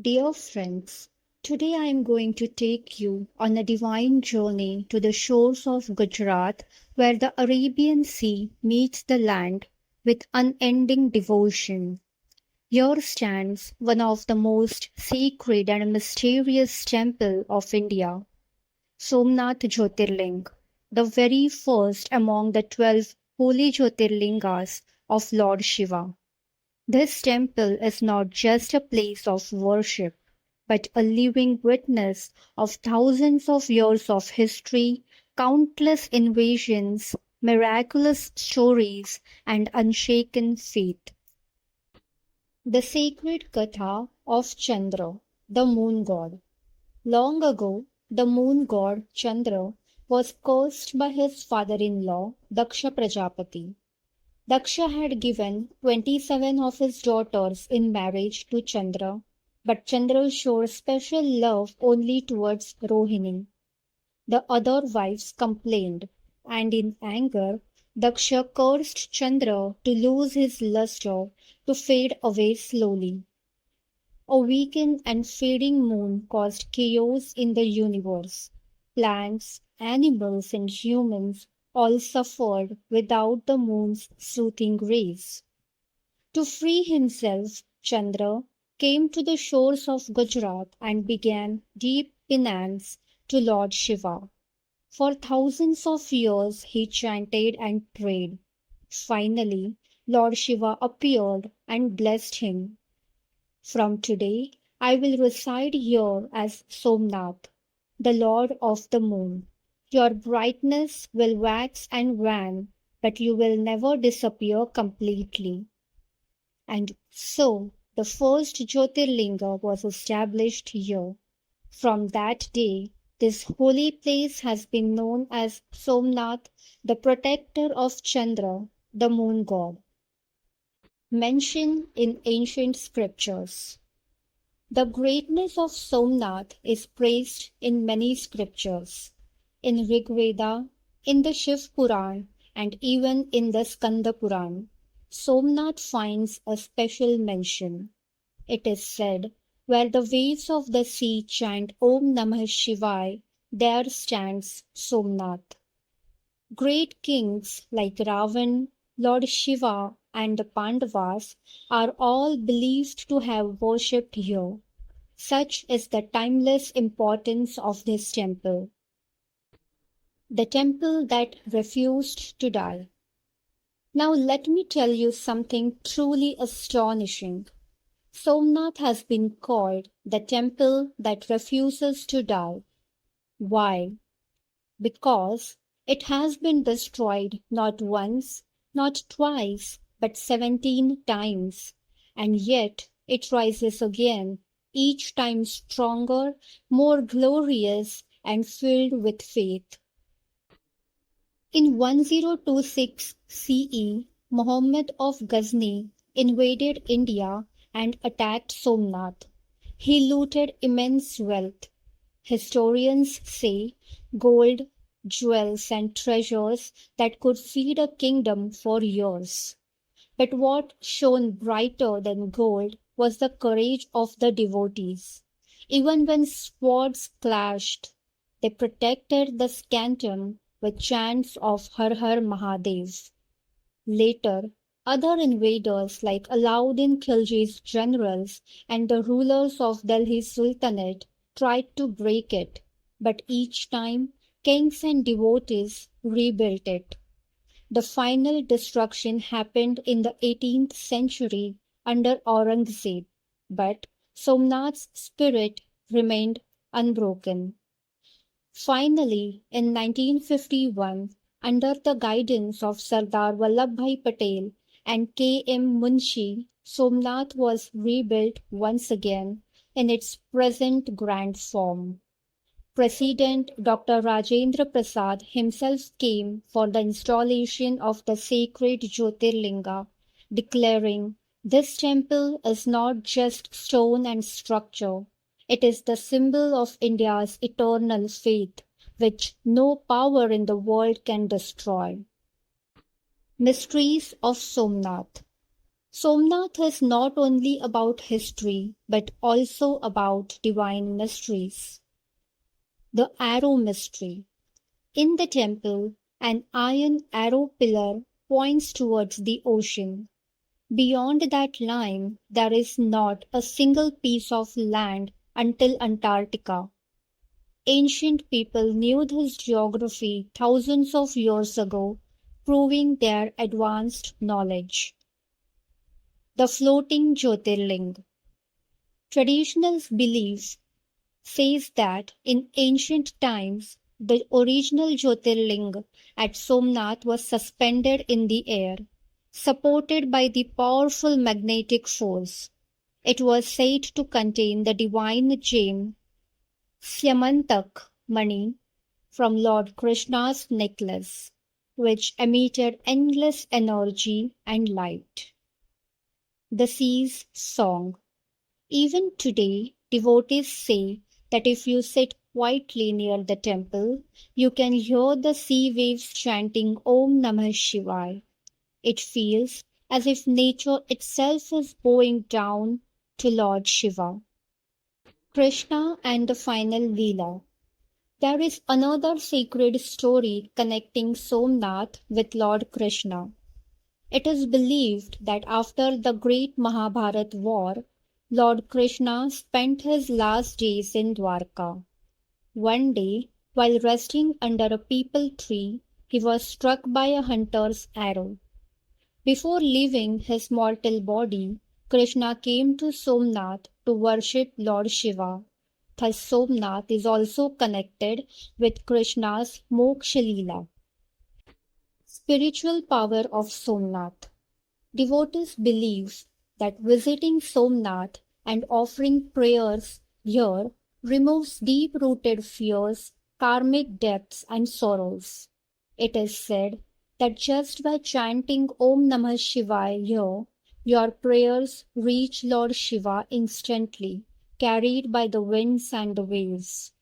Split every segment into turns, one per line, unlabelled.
Dear friends, today I am going to take you on a divine journey to the shores of Gujarat, where the Arabian Sea meets the land with unending devotion. Here stands one of the most sacred and mysterious temples of India, Somnath Jyotirlinga, the very first among the 12 holy Jyotirlingas of Lord Shiva. This temple is not just a place of worship, but a living witness of thousands of years of history, countless invasions, miraculous stories, and unshaken faith. The sacred Katha of Chandra, the moon god. Long ago, the moon god Chandra was cursed by his father in law, Daksha Prajapati. Daksha had given 27 of his daughters in marriage to Chandra, but Chandra showed special love only towards Rohini. The other wives complained, and in anger, Daksha cursed Chandra to lose his luster, to fade away slowly. A weakened and fading moon caused chaos in the universe. Plants, animals, and humans all suffered without the moon's soothing rays. To free himself, Chandra came to the shores of Gujarat and began deep penance to Lord Shiva. For thousands of years he chanted and prayed. Finally, Lord Shiva appeared and blessed him. From today, I will reside here as Somnath, the Lord of the Moon. Your brightness will wax and wane, but you will never disappear completely. And so, the first Jyotirlinga was established here. From that day, this holy place has been known as Somnath, the protector of Chandra, the moon god. Mentioned in ancient scriptures. The greatness of Somnath is praised in many scriptures, in Rig Veda, in the Shiv Puran, and even in the Skanda Puran. Somnath finds a special mention. It is said, where the waves of the sea chant Om Namah Shivaya, there stands Somnath. Great kings like Ravana, Lord Shiva, and the Pandavas are all believed to have worshipped here. Such is the timeless importance of this temple. The temple that refused to die. Now let me tell you something truly astonishing. Somnath has been called the temple that refuses to die. Why? Because it has been destroyed not once, not twice, but 17 times, and yet it rises again, each time stronger, more glorious, and filled with faith. In 1026 CE, Muhammad of Ghazni invaded India and attacked Somnath. He looted immense wealth. Historians say gold, jewels, and treasures that could feed a kingdom for years. But what shone brighter than gold was the courage of the devotees. Even when swords clashed, they protected the scantum with chants of Har Har Mahadev. Later, other invaders like Alauddin Khilji's generals and the rulers of Delhi Sultanate tried to break it, but each time kings and devotees rebuilt it. The final destruction happened in the 18th century under Aurangzeb, but Somnath's spirit remained unbroken. Finally, in 1951, under the guidance of Sardar Vallabhbhai Patel and K. M. Munshi, Somnath was rebuilt once again in its present grand form. President Dr. Rajendra Prasad himself came for the installation of the sacred Jyotirlinga, declaring, "This temple is not just stone and structure, it is the symbol of India's eternal faith, which no power in the world can destroy." Mysteries of Somnath. Somnath is not only about history but also about divine mysteries. The arrow mystery. In the temple, an iron arrow pillar points towards the ocean. Beyond that line, there is not a single piece of land until Antarctica. Ancient people knew this geography thousands of years ago, proving their advanced knowledge. The floating Jyotirling. Traditional belief says that in ancient times the original Jyotirlinga at Somnath was suspended in the air, supported by the powerful magnetic force. It was said to contain the divine gem Syamantak Mani from Lord Krishna's necklace, which emitted endless energy and light. The Sea's Song. Even today, devotees say that if you sit quietly near the temple, you can hear the sea waves chanting Om Namah Shivaya. It feels as if nature itself is bowing down to Lord Shiva. Krishna and the final Leela. There is another sacred story connecting Somnath with Lord Krishna. It is believed that after the great Mahabharat war, Lord Krishna spent his last days in Dwarka. One day, while resting under a peepal tree, he was struck by a hunter's arrow. Before leaving his mortal body, Krishna came to Somnath to worship Lord Shiva. Thus, Somnath is also connected with Krishna's Moksha Leela. Spiritual power of Somnath. Devotees believe that visiting Somnath and offering prayers here removes deep-rooted fears, karmic debts and sorrows. It is said that just by chanting Om Namah Shivaya here, your prayers reach Lord Shiva instantly, carried by the winds and the waves.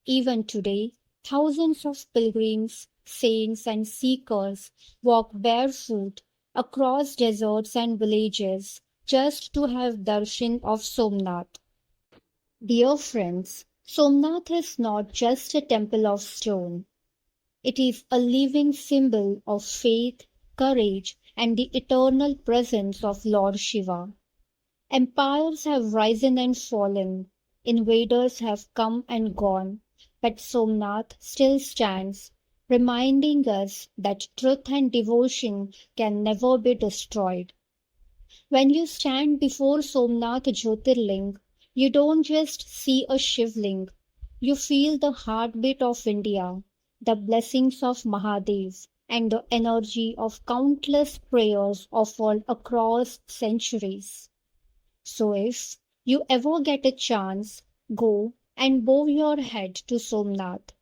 Even today, thousands of pilgrims, saints and seekers walk barefoot across deserts and villages just to have darshan of Somnath. Dear friends, Somnath is not just a temple of stone. It is a living symbol of faith, courage, and the eternal presence of Lord Shiva. Empires have risen and fallen, invaders have come and gone, but Somnath still stands, reminding us that truth and devotion can never be destroyed. When you stand before Somnath Jyotirling, you don't just see a Shivling, you feel the heartbeat of India, the blessings of Mahadev, and the energy of countless prayers offered across centuries. So if you ever get a chance, go and bow your head to Somnath.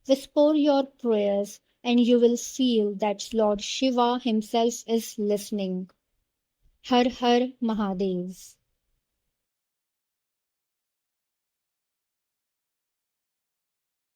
Whisper your prayers and you will feel that Lord Shiva himself is listening. Har Har Mahadev.